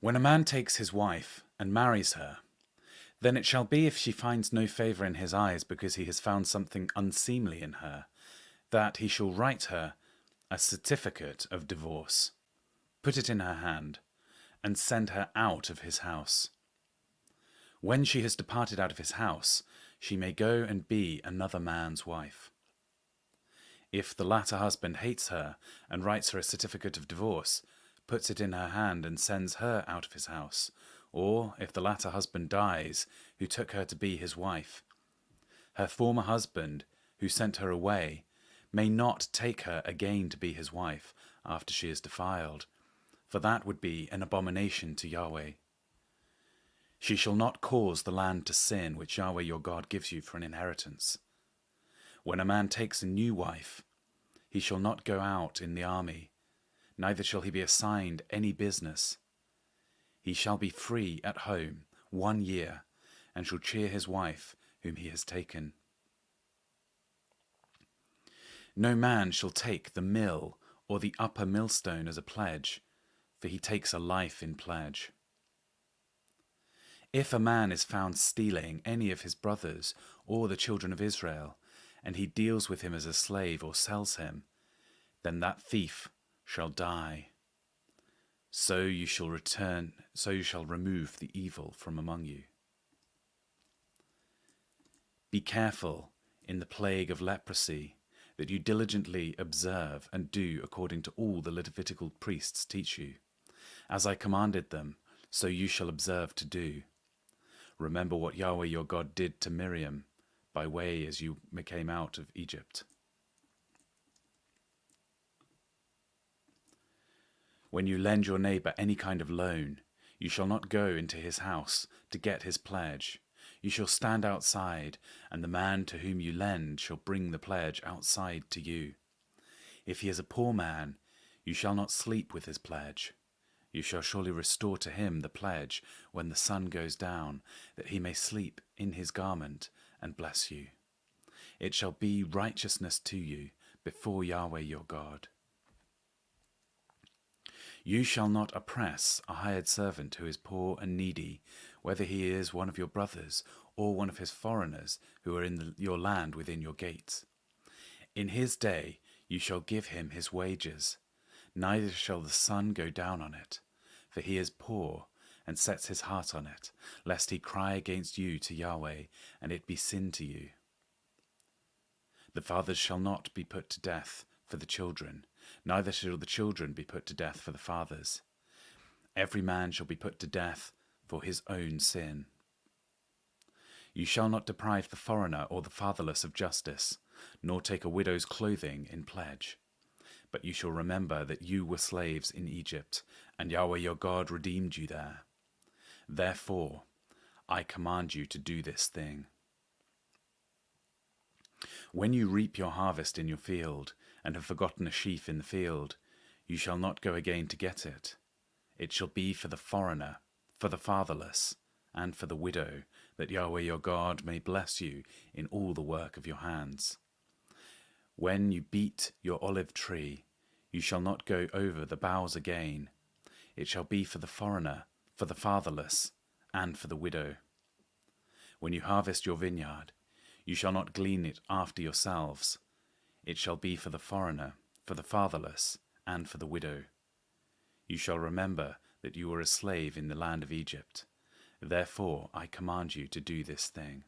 When a man takes his wife and marries her, then it shall be, if she finds no favour in his eyes because he has found something unseemly in her, that he shall write her a certificate of divorce, put it in her hand, and send her out of his house. When she has departed out of his house, she may go and be another man's wife. If the latter husband hates her and writes her a certificate of divorce, puts it in her hand and sends her out of his house, or if the latter husband dies who took her to be his wife, her former husband who sent her away may not take her again to be his wife after she is defiled, for that would be an abomination to Yahweh. She shall not cause the land to sin which Yahweh your God gives you for an inheritance. When a man takes a new wife, he shall not go out in the army, neither shall he be assigned any business. He shall be free at home 1 year, and shall cheer his wife whom he has taken. No man shall take the mill or the upper millstone as a pledge, for he takes a life in pledge. If a man is found stealing any of his brothers or the children of Israel, and he deals with him as a slave or sells him, then that thief shall die. So you shall remove the evil from among you. Be careful in the plague of leprosy, that you diligently observe and do according to all the Levitical priests teach you. As I commanded them, so you shall observe to do. Remember what Yahweh your God did to Miriam by way as you came out of Egypt. When you lend your neighbor any kind of loan, you shall not go into his house to get his pledge. You shall stand outside, and the man to whom you lend shall bring the pledge outside to you. If he is a poor man, you shall not sleep with his pledge. You shall surely restore to him the pledge when the sun goes down, that he may sleep in his garment and bless you. It shall be righteousness to you before Yahweh your God. You shall not oppress a hired servant who is poor and needy, whether he is one of your brothers or one of his foreigners who are in your land within your gates. In his day you shall give him his wages, neither shall the sun go down on it, for he is poor and sets his heart on it, lest he cry against you to Yahweh, and it be sin to you. The fathers shall not be put to death for the children, neither shall the children be put to death for the fathers. Every man shall be put to death for his own sin. You shall not deprive the foreigner or the fatherless of justice, nor take a widow's clothing in pledge. But you shall remember that you were slaves in Egypt, and Yahweh your God redeemed you there. Therefore, I command you to do this thing. When you reap your harvest in your field, and have forgotten a sheaf in the field, you shall not go again to get it. It shall be for the foreigner, for the fatherless, and for the widow, that Yahweh your God may bless you in all the work of your hands. When you beat your olive tree, you shall not go over the boughs again. It shall be for the foreigner, for the fatherless, and for the widow. When you harvest your vineyard, you shall not glean it after yourselves. It shall be for the foreigner, for the fatherless, and for the widow. You shall remember that you were a slave in the land of Egypt. Therefore I command you to do this thing.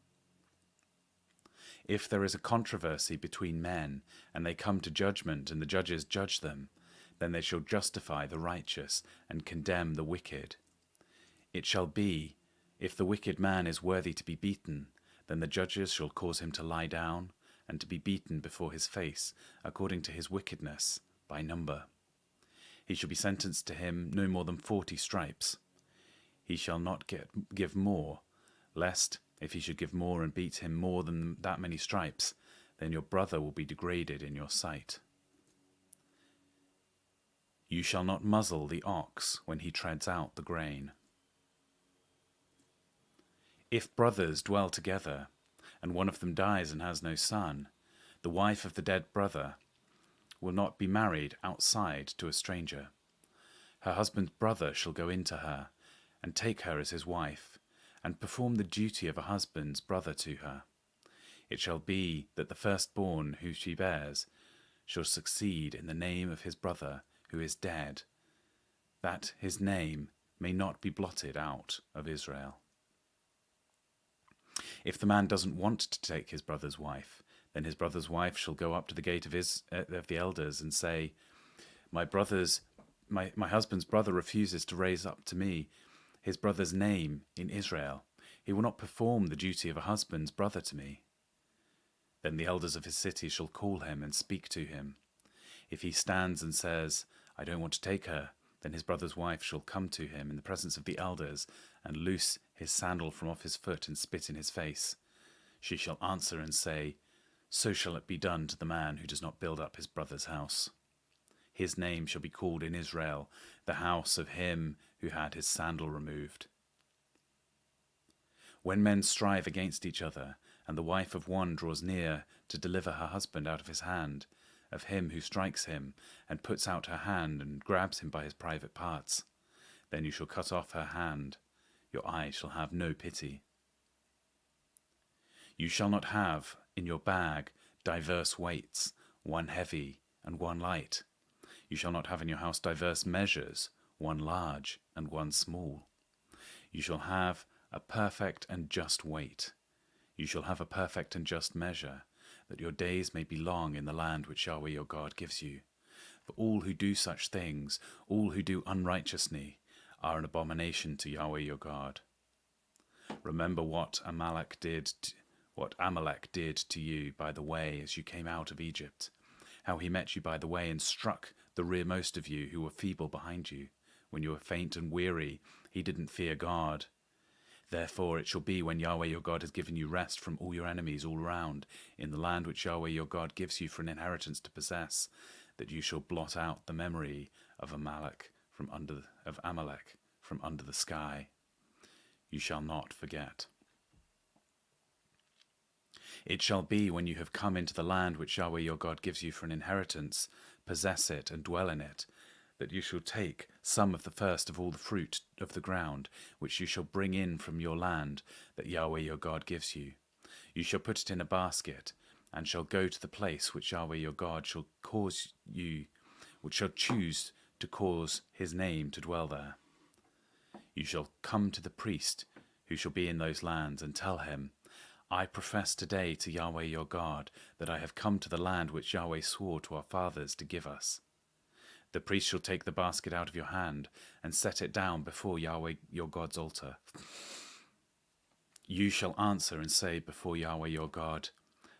If there is a controversy between men, and they come to judgment, and the judges judge them, then they shall justify the righteous and condemn the wicked. It shall be, if the wicked man is worthy to be beaten, then the judges shall cause him to lie down, and to be beaten before his face, according to his wickedness, by number. He shall be sentenced to him no more than 40 stripes. He shall not give more, lest, if he should give more and beat him more than that many stripes, then your brother will be degraded in your sight. You shall not muzzle the ox when he treads out the grain. If brothers dwell together, and one of them dies and has no son, the wife of the dead brother will not be married outside to a stranger. Her husband's brother shall go into her, and take her as his wife, and perform the duty of a husband's brother to her. It shall be that the firstborn who she bears shall succeed in the name of his brother who is dead, that his name may not be blotted out of Israel. If the man doesn't want to take his brother's wife, then his brother's wife shall go up to the gate of the elders and say, My husband's brother refuses to raise up to me his brother's name in Israel. He will not perform the duty of a husband's brother to me. Then the elders of his city shall call him and speak to him. If he stands and says, I don't want to take her, then his brother's wife shall come to him in the presence of the elders and loose his sandal from off his foot and spit in his face. She shall answer and say, So shall it be done to the man who does not build up his brother's house. His name shall be called in Israel, the house of him who had his sandal removed. When men strive against each other, and the wife of one draws near to deliver her husband out of his hand, of him who strikes him, and puts out her hand and grabs him by his private parts, then you shall cut off her hand. Your eye shall have no pity. You shall not have in your bag diverse weights, one heavy and one light. You shall not have in your house diverse measures, one large and one small. You shall have a perfect and just weight. You shall have a perfect and just measure, that your days may be long in the land which Yahweh your God gives you. For all who do such things, all who do unrighteously, are an abomination to Yahweh your God. Remember what Amalek did to you by the way as you came out of Egypt, how he met you by the way and struck the rearmost of you who were feeble behind you. When you were faint and weary, he didn't fear God. Therefore it shall be when Yahweh your God has given you rest from all your enemies all round, in the land which Yahweh your God gives you for an inheritance to possess, that you shall blot out the memory of Amalek from under the sky. You shall not forget. It shall be when you have come into the land which Yahweh your God gives you for an inheritance, possess it and dwell in it, that you shall take some of the first of all the fruit of the ground, which you shall bring in from your land, that Yahweh your God gives you. You shall put it in a basket, and shall go to the place which Yahweh your God shall choose to cause his name to dwell there. You shall come to the priest who shall be in those lands, and tell him, I profess today to Yahweh your God that I have come to the land which Yahweh swore to our fathers to give us. The priest shall take the basket out of your hand and set it down before Yahweh your God's altar. You shall answer and say before Yahweh your God,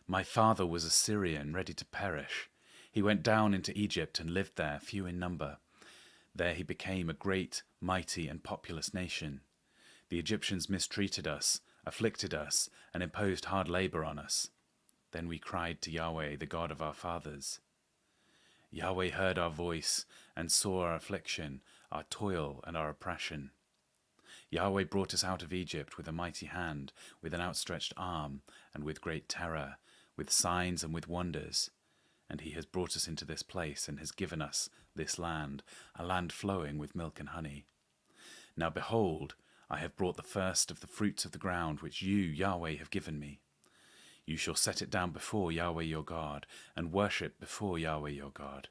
My father was a Syrian, ready to perish. He went down into Egypt and lived there, few in number. There he became a great, mighty, and populous nation. The Egyptians mistreated us, afflicted us, and imposed hard labor on us. Then we cried to Yahweh, the God of our fathers. Yahweh heard our voice and saw our affliction, our toil, and our oppression. Yahweh brought us out of Egypt with a mighty hand, with an outstretched arm, and with great terror, with signs and with wonders. And he has brought us into this place and has given us this land, a land flowing with milk and honey. Now behold, I have brought the first of the fruits of the ground which you, Yahweh, have given me. You shall set it down before Yahweh your God, and worship before Yahweh your God.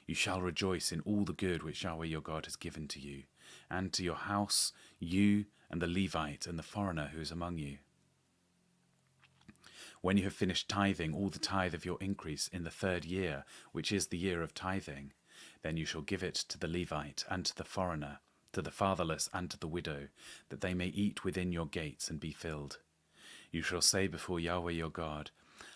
You shall rejoice in all the good which Yahweh your God has given to you, and to your house, you and the Levite and the foreigner who is among you. When you have finished tithing all the tithe of your increase in the 3rd year, which is the year of tithing, then you shall give it to the Levite and to the foreigner, to the fatherless and to the widow, that they may eat within your gates and be filled. You shall say before Yahweh your God,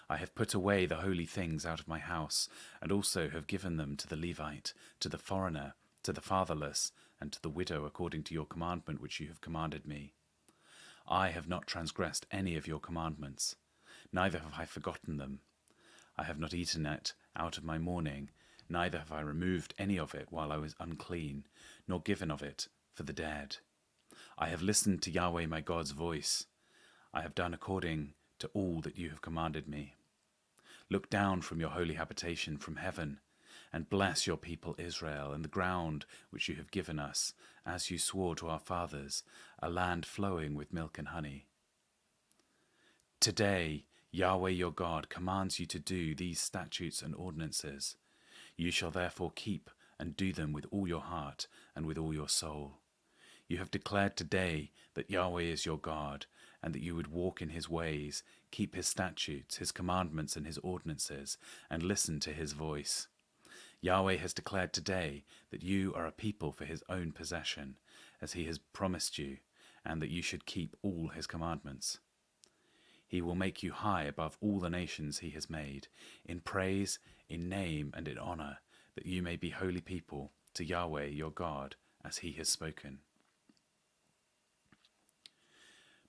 I have put away the holy things out of my house, and also have given them to the Levite, to the foreigner, to the fatherless, and to the widow according to your commandment which you have commanded me. I have not transgressed any of your commandments, neither have I forgotten them. I have not eaten it out of my mourning, neither have I removed any of it while I was unclean, nor given of it for the dead. I have listened to Yahweh my God's voice. I have done according to all that you have commanded me. Look down from your holy habitation from heaven, and bless your people Israel and the ground which you have given us, as you swore to our fathers, a land flowing with milk and honey. Today, Yahweh your God commands you to do these statutes and ordinances. You shall therefore keep and do them with all your heart and with all your soul. You have declared today that Yahweh is your God, and that you would walk in his ways, keep his statutes, his commandments, and his ordinances, and listen to his voice. Yahweh has declared today that you are a people for his own possession, as he has promised you, and that you should keep all his commandments. He will make you high above all the nations he has made, in praise, in name, and in honor, that you may be holy people to Yahweh your God, as he has spoken.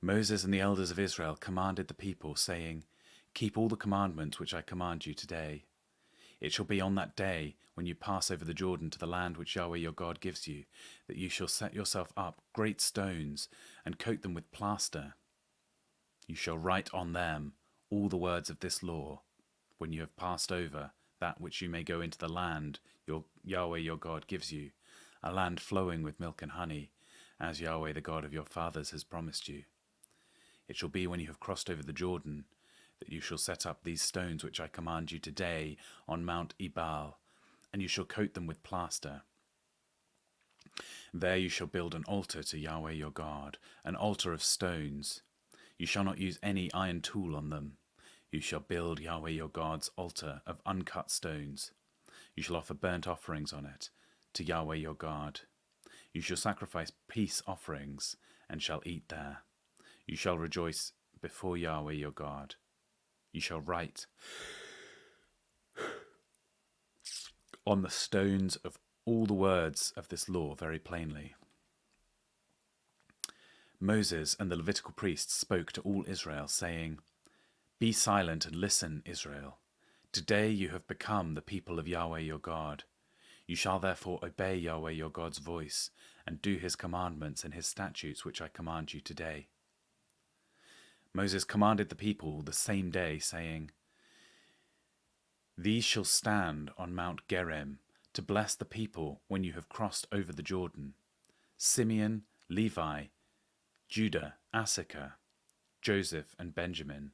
Moses and the elders of Israel commanded the people, saying, Keep all the commandments which I command you today. It shall be on that day, when you pass over the Jordan to the land which Yahweh your God gives you, that you shall set yourself up great stones, and coat them with plaster. You shall write on them all the words of this law, when you have passed over that which you may go into the land Yahweh your God gives you, a land flowing with milk and honey, as Yahweh the God of your fathers has promised you. It shall be when you have crossed over the Jordan, that you shall set up these stones which I command you today on Mount Ebal, and you shall coat them with plaster. There you shall build an altar to Yahweh your God, an altar of stones. You shall not use any iron tool on them. You shall build Yahweh your God's altar of uncut stones. You shall offer burnt offerings on it to Yahweh your God. You shall sacrifice peace offerings, and shall eat there. You shall rejoice before Yahweh your God. You shall write on the stones of all the words of this law very plainly. Moses and the Levitical priests spoke to all Israel, saying, Be silent and listen, Israel. Today you have become the people of Yahweh your God. You shall therefore obey Yahweh your God's voice, and do his commandments and his statutes which I command you today. Moses commanded the people the same day, saying, These shall stand on Mount Gerizim to bless the people when you have crossed over the Jordan: Simeon, Levi, Judah, Issachar, Joseph, and Benjamin.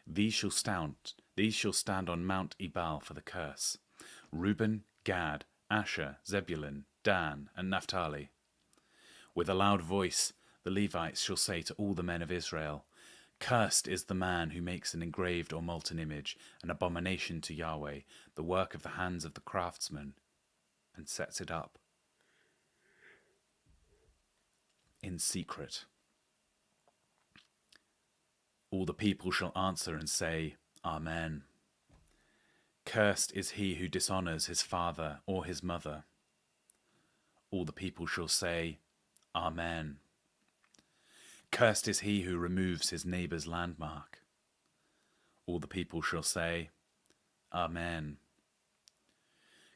These shall stand on Mount Ebal for the curse: Reuben, Gad, Asher, Zebulun, Dan, and Naphtali. With a loud voice the Levites shall say to all the men of Israel, Cursed is the man who makes an engraved or molten image, an abomination to Yahweh, the work of the hands of the craftsman, and sets it up in secret. All the people shall answer and say, Amen. Cursed is he who dishonors his father or his mother. All the people shall say, Amen. Cursed is he who removes his neighbor's landmark. All the people shall say, Amen.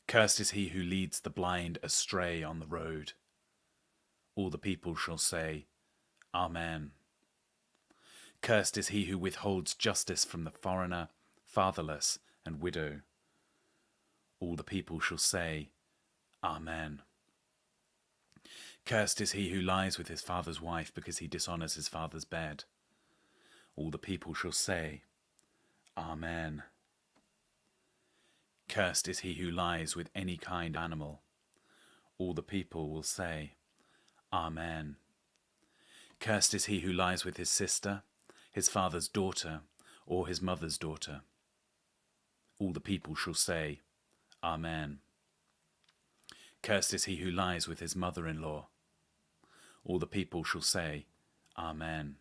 Cursed is he who leads the blind astray on the road. All the people shall say, Amen. Cursed is he who withholds justice from the foreigner, fatherless, and widow. All the people shall say, Amen. Cursed is he who lies with his father's wife, because he dishonors his father's bed. All the people shall say, Amen. Cursed is he who lies with any kind of animal. All the people will say, Amen. Cursed is he who lies with his sister, his father's daughter, or his mother's daughter. All the people shall say, Amen. Cursed is he who lies with his mother-in-law. All the people shall say, Amen.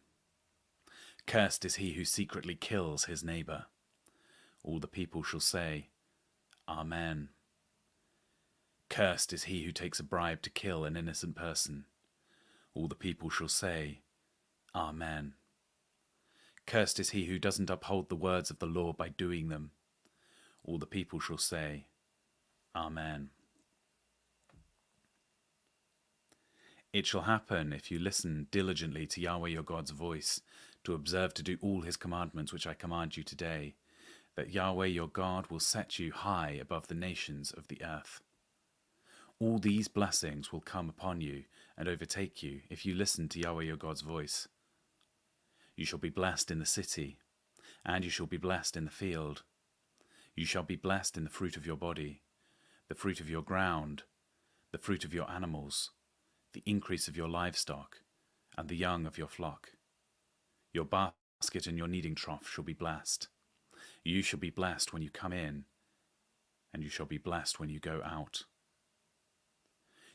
Cursed is he who secretly kills his neighbor. All the people shall say, Amen. Cursed is he who takes a bribe to kill an innocent person. All the people shall say, Amen. Cursed is he who doesn't uphold the words of the law by doing them. All the people shall say, Amen. It shall happen, if you listen diligently to Yahweh your God's voice, to observe to do all his commandments which I command you today, that Yahweh your God will set you high above the nations of the earth. All these blessings will come upon you and overtake you if you listen to Yahweh your God's voice. You shall be blessed in the city, and you shall be blessed in the field. You shall be blessed in the fruit of your body, the fruit of your ground, the fruit of your animals, the increase of your livestock, and the young of your flock. Your basket and your kneading trough shall be blessed. You shall be blessed when you come in, and you shall be blessed when you go out.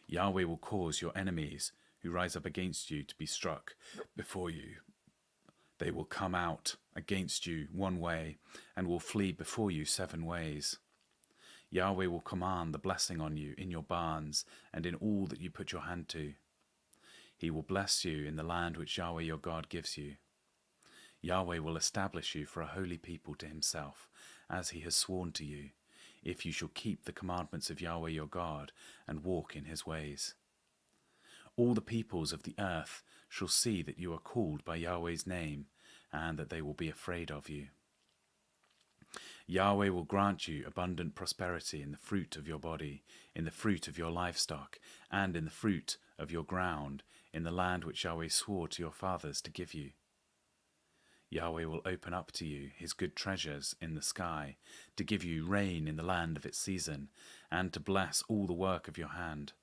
Yahweh will cause your enemies who rise up against you to be struck before you. They will come out against you one way, and will flee before you 7 ways. Yahweh will command the blessing on you in your barns and in all that you put your hand to. He will bless you in the land which Yahweh your God gives you. Yahweh will establish you for a holy people to himself, as he has sworn to you, if you shall keep the commandments of Yahweh your God and walk in his ways. All the peoples of the earth shall see that you are called by Yahweh's name, and that they will be afraid of you. Yahweh will grant you abundant prosperity in the fruit of your body, in the fruit of your livestock, and in the fruit of your ground, in the land which Yahweh swore to your fathers to give you. Yahweh will open up to you his good treasures in the sky, to give you rain in the land of its season, and to bless all the work of your hand.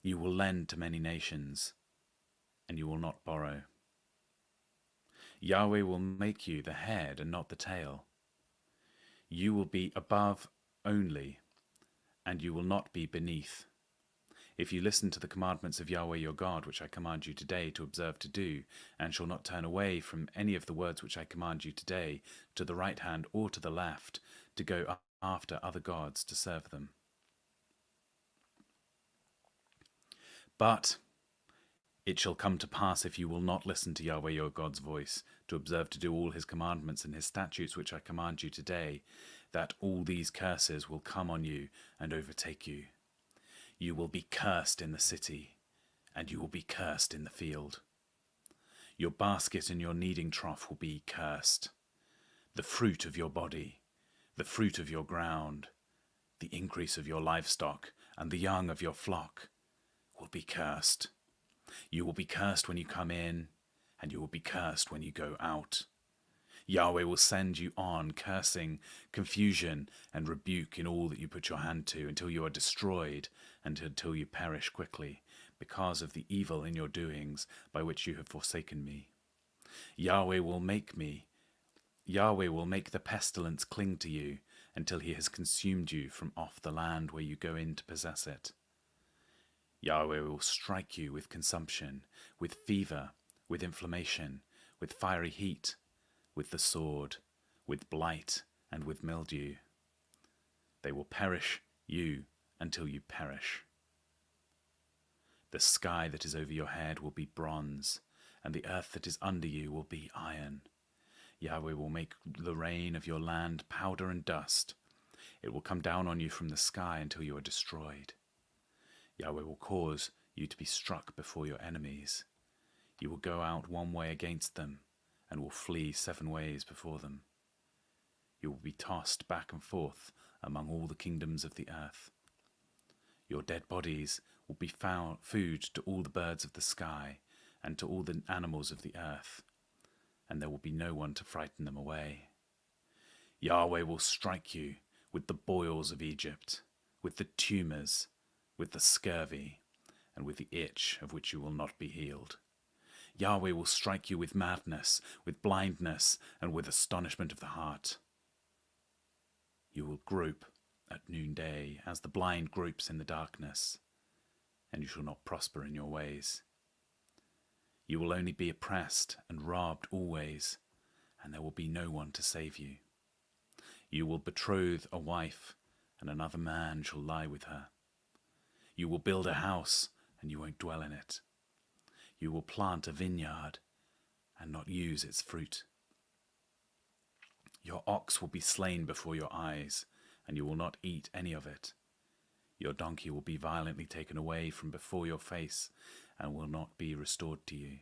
You will lend to many nations, and you will not borrow. Yahweh will make you the head and not the tail. You will be above only, and you will not be beneath. If you listen to the commandments of Yahweh your God, which I command you today to observe to do, and shall not turn away from any of the words which I command you today, to the right hand or to the left, to go after other gods to serve them. But it shall come to pass, if you will not listen to Yahweh your God's voice, to observe to do all his commandments and his statutes which I command you today, that all these curses will come on you and overtake you. You will be cursed in the city, and you will be cursed in the field. Your basket and your kneading trough will be cursed. The fruit of your body, the fruit of your ground, the increase of your livestock, and the young of your flock will be cursed. You will be cursed when you come in, and you will be cursed when you go out. Yahweh will send you on cursing, confusion, and rebuke in all that you put your hand to, until you are destroyed, and until you perish quickly, because of the evil in your doings by which you have forsaken me. Yahweh will make the pestilence cling to you, until he has consumed you from off the land where you go in to possess it. Yahweh will strike you with consumption, with fever, with inflammation, with fiery heat, with the sword, with blight, and with mildew. They will perish you until you perish. The sky that is over your head will be bronze, and the earth that is under you will be iron. Yahweh will make the rain of your land powder and dust. It will come down on you from the sky until you are destroyed. Yahweh will cause you to be struck before your enemies. You will go out one way against them, and will flee 7 ways before them. You will be tossed back and forth among all the kingdoms of the earth. Your dead bodies will be food to all the birds of the sky and to all the animals of the earth, and there will be no one to frighten them away. Yahweh will strike you with the boils of Egypt, with the tumors, with the scurvy, and with the itch of which you will not be healed. Yahweh will strike you with madness, with blindness, and with astonishment of the heart. You will grope at noonday, as the blind gropes in the darkness, and you shall not prosper in your ways. You will only be oppressed and robbed always, and there will be no one to save you. You will betroth a wife, and another man shall lie with her. You will build a house, and you won't dwell in it. You will plant a vineyard and not use its fruit. Your ox will be slain before your eyes, and you will not eat any of it. Your donkey will be violently taken away from before your face, and will not be restored to you.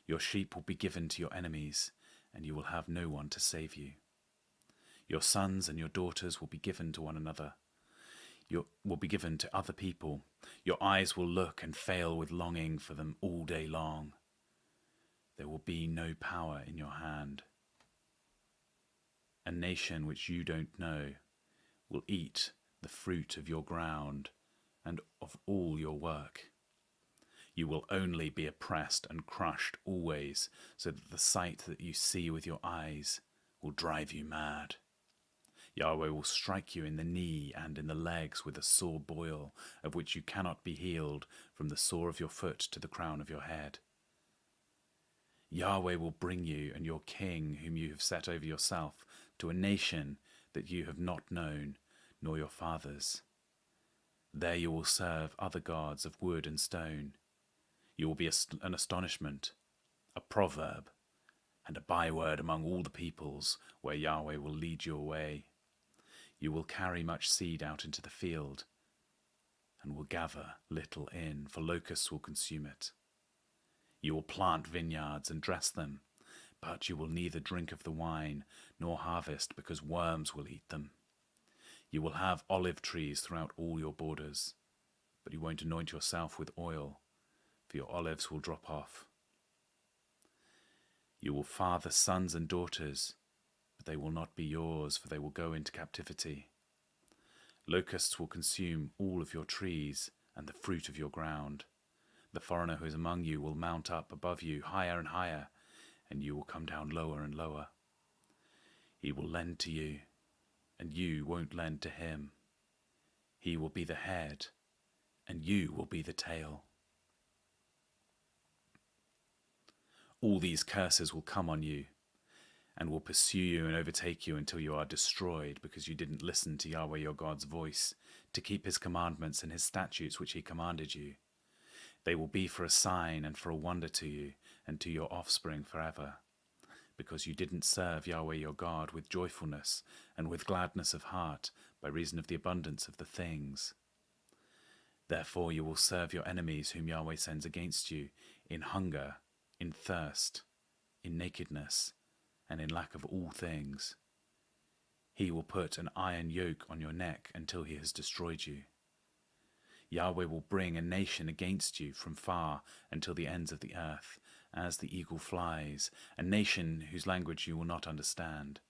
Your sheep will be given to your enemies, and you will have no one to save you. Your sons and your daughters will be given to one another. Will be given to other people. Your eyes will look and fail with longing for them all day long. There will be no power in your hand. A nation which you don't know will eat the fruit of your ground and of all your work. You will only be oppressed and crushed always, so that the sight that you see with your eyes will drive you mad. Yahweh will strike you in the knee and in the legs with a sore boil, of which you cannot be healed, from the sore of your foot to the crown of your head. Yahweh will bring you and your king, whom you have set over yourself, to a nation that you have not known, nor your fathers. There you will serve other gods of wood and stone. You will be an astonishment, a proverb, and a byword among all the peoples, where Yahweh will lead you away. You will carry much seed out into the field, and will gather little in, for locusts will consume it. You will plant vineyards and dress them, but you will neither drink of the wine nor harvest, because worms will eat them. You will have olive trees throughout all your borders, but you won't anoint yourself with oil, for your olives will drop off. You will father sons and daughters, but they will not be yours, for they will go into captivity. Locusts will consume all of your trees and the fruit of your ground. The foreigner who is among you will mount up above you higher and higher, and you will come down lower and lower. He will lend to you, and you won't lend to him. He will be the head, and you will be the tail. All these curses will come on you, and will pursue you and overtake you until you are destroyed, because you didn't listen to Yahweh your God's voice, to keep his commandments and his statutes which he commanded you. They will be for a sign and for a wonder to you and to your offspring forever, because you didn't serve Yahweh your God with joyfulness and with gladness of heart, by reason of the abundance of the things. Therefore you will serve your enemies whom Yahweh sends against you, in hunger, in thirst, in nakedness, and in lack of all things. He will put an iron yoke on your neck until he has destroyed you. Yahweh will bring a nation against you from far until the ends of the earth, as the eagle flies, a nation whose language you will not understand,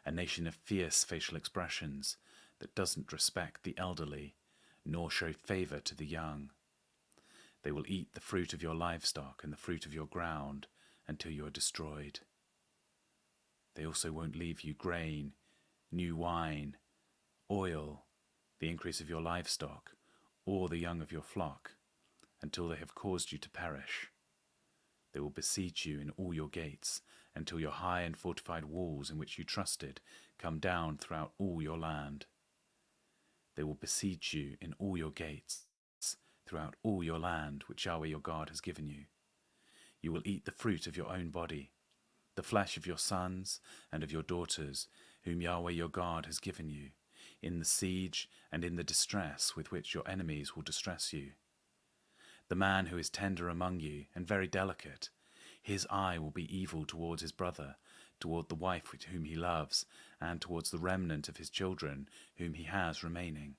a nation of fierce facial expressions that doesn't respect the elderly, nor show favor to the young. They will eat the fruit of your livestock and the fruit of your ground until you are destroyed. They also won't leave you grain, new wine, oil, the increase of your livestock, or the young of your flock, until they have caused you to perish. They will besiege you in all your gates, until your high and fortified walls in which you trusted come down throughout all your land. They will besiege you in all your gates, throughout all your land which Yahweh your God has given you. You will eat the fruit of your own body, the flesh of your sons and of your daughters, whom Yahweh your God has given you, in the siege and in the distress with which your enemies will distress you. The man who is tender among you and very delicate, his eye will be evil towards his brother, toward the wife whom he loves, and towards the remnant of his children whom he has remaining,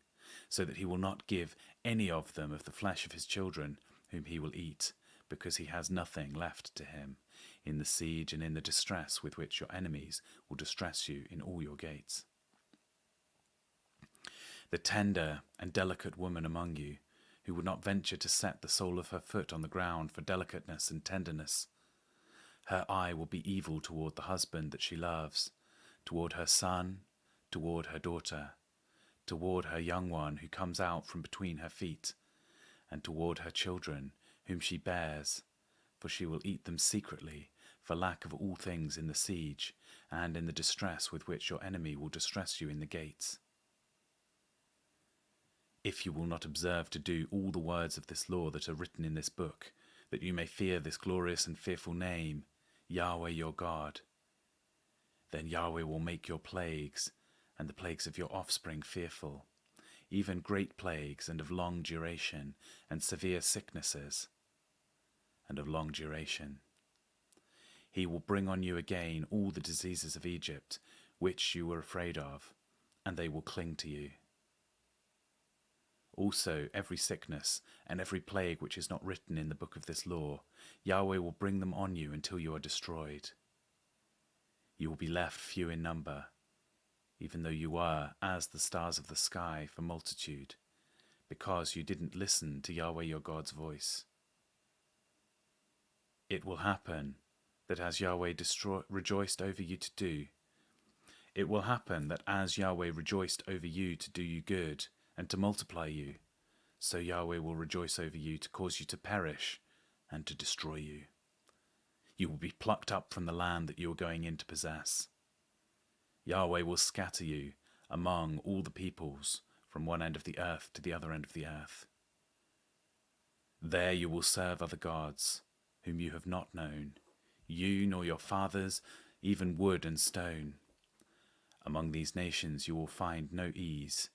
so that he will not give any of them of the flesh of his children whom he will eat, because he has nothing left to him, in the siege and in the distress with which your enemies will distress you in all your gates. The tender and delicate woman among you, who would not venture to set the sole of her foot on the ground for delicateness and tenderness, her eye will be evil toward the husband that she loves, toward her son, toward her daughter, toward her young one who comes out from between her feet, and toward her children whom she bears, for she will eat them secretly, for lack of all things in the siege, and in the distress with which your enemy will distress you in the gates. If you will not observe to do all the words of this law that are written in this book, that you may fear this glorious and fearful name, Yahweh your God, then Yahweh will make your plagues, and the plagues of your offspring fearful, even great plagues, and of long duration, and severe sicknesses, and of long duration. He will bring on you again all the diseases of Egypt, which you were afraid of, and they will cling to you. Also, every sickness and every plague which is not written in the book of this law, Yahweh will bring them on you until you are destroyed. You will be left few in number, even though you were as the stars of the sky for multitude, because you didn't listen to Yahweh your God's voice. It will happen that as Yahweh rejoiced over you to do, it will happen that as Yahweh rejoiced over you to do you good and to multiply you, so Yahweh will rejoice over you to cause you to perish and to destroy you. You will be plucked up from the land that you are going in to possess. Yahweh will scatter you among all the peoples from one end of the earth to the other end of the earth. There you will serve other gods, whom you have not known, you nor your fathers, even wood and stone. Among these nations you will find no ease,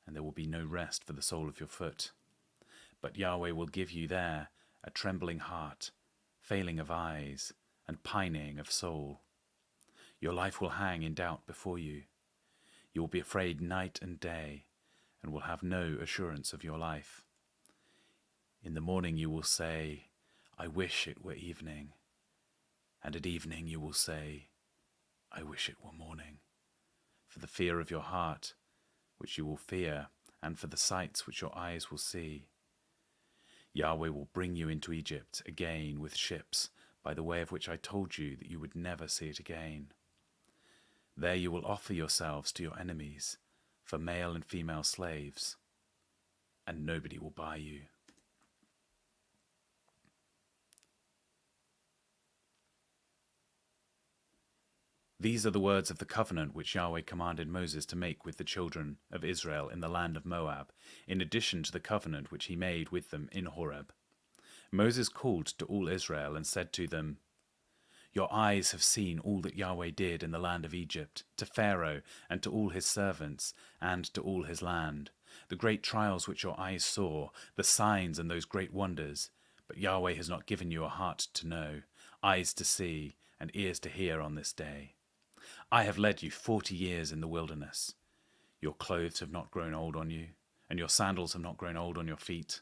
and there will be no rest for the sole of your foot. But Yahweh will give you there a trembling heart, failing of eyes, and pining of soul. Your life will hang in doubt before you. You will be afraid night and day, and will have no assurance of your life. In the morning you will say, I wish it were evening. And at evening you will say, I wish it were morning. For the fear of your heart, which you will fear, and for the sights which your eyes will see. Yahweh will bring you into Egypt again with ships, by the way of which I told you that you would never see it again. There you will offer yourselves to your enemies for male and female slaves, and nobody will buy you. These are the words of the covenant which Yahweh commanded Moses to make with the children of Israel in the land of Moab, in addition to the covenant which he made with them in Horeb. Moses called to all Israel and said to them, Your eyes have seen all that Yahweh did in the land of Egypt, to Pharaoh and to all his servants and to all his land, the great trials which your eyes saw, the signs and those great wonders. But Yahweh has not given you a heart to know, eyes to see, and ears to hear on this day. I have led you 40 years in the wilderness. Your clothes have not grown old on you, and your sandals have not grown old on your feet.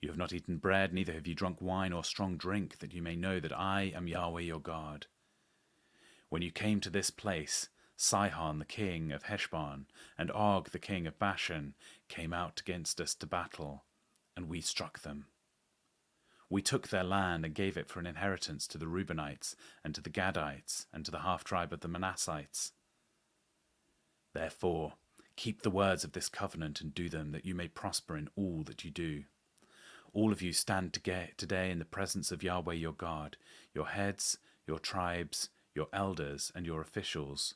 You have not eaten bread, neither have you drunk wine or strong drink, that you may know that I am Yahweh your God. When you came to this place, Sihon the king of Heshbon and Og the king of Bashan came out against us to battle, and we struck them. We took their land and gave it for an inheritance to the Reubenites and to the Gadites and to the half-tribe of the Manassites. Therefore, keep the words of this covenant and do them, that you may prosper in all that you do. All of you stand today in the presence of Yahweh your God, your heads, your tribes, your elders, and your officials,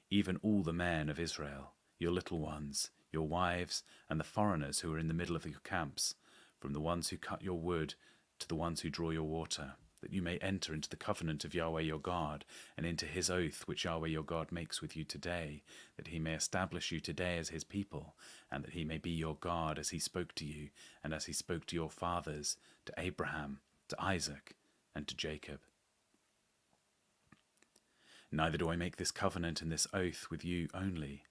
even all the men of Israel, your little ones, your wives, and the foreigners who are in the middle of your camps, from the ones who cut your wood to the ones who draw your water, that you may enter into the covenant of Yahweh your God, and into his oath which Yahweh your God makes with you today, that he may establish you today as his people, and that he may be your God as he spoke to you, and as he spoke to your fathers, to Abraham, to Isaac, and to Jacob. Neither do I make this covenant and this oath with you only,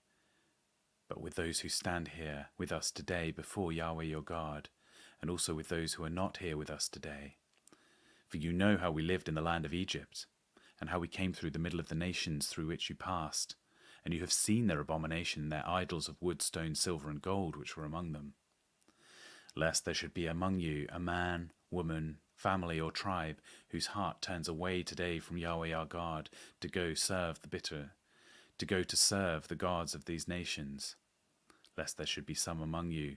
but with those who stand here with us today before Yahweh your God, and also with those who are not here with us today. For you know how we lived in the land of Egypt, and how we came through the middle of the nations through which you passed, and you have seen their abomination, their idols of wood, stone, silver, and gold which were among them. Lest there should be among you a man, woman, family, or tribe whose heart turns away today from Yahweh our God to go to serve the gods of these nations. Lest there should be some among you,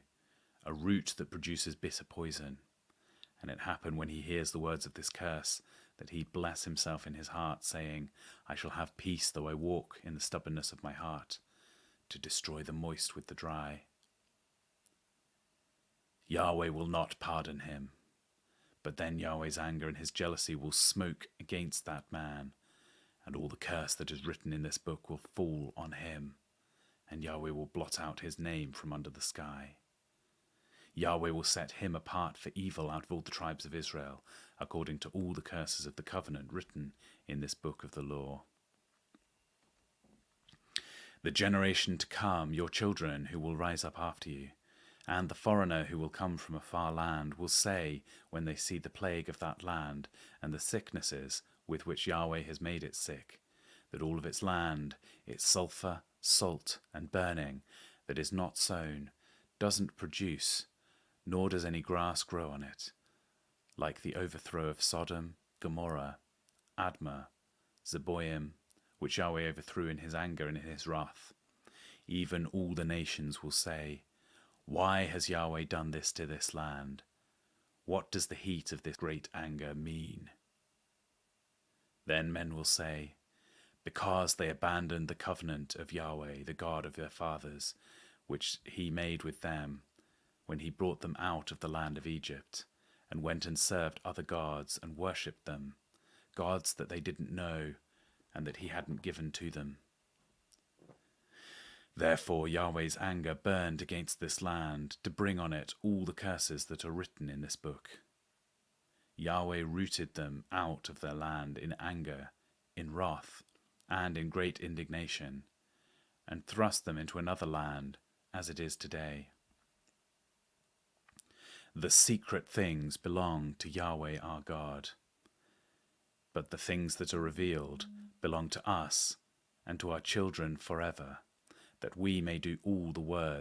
a root that produces bitter poison. And it happen when he hears the words of this curse, that he bless himself in his heart, saying, I shall have peace though I walk in the stubbornness of my heart, to destroy the moist with the dry. Yahweh will not pardon him, but then Yahweh's anger and his jealousy will smoke against that man, and all the curse that is written in this book will fall on him, and Yahweh will blot out his name from under the sky. Yahweh will set him apart for evil out of all the tribes of Israel, according to all the curses of the covenant written in this book of the law. The generation to come, your children who will rise up after you, and the foreigner who will come from a far land, will say, when they see the plague of that land and the sicknesses with which Yahweh has made it sick, that all of its land, its sulfur, salt, and burning, that is not sown, doesn't produce, nor does any grass grow on it, like the overthrow of Sodom, Gomorrah, Admah, Zeboim, which Yahweh overthrew in his anger and in his wrath. Even all the nations will say, why has Yahweh done this to this land? What does the heat of this great anger mean? Then men will say, because they abandoned the covenant of Yahweh, the God of their fathers, which he made with them, when he brought them out of the land of Egypt, and went and served other gods and worshipped them, gods that they didn't know and that he hadn't given to them. Therefore Yahweh's anger burned against this land to bring on it all the curses that are written in this book. Yahweh rooted them out of their land in anger, in wrath, and in great indignation, and thrust them into another land, as it is today. The secret things belong to Yahweh our God, but the things that are revealed belong to us and to our children forever, that we may do all the words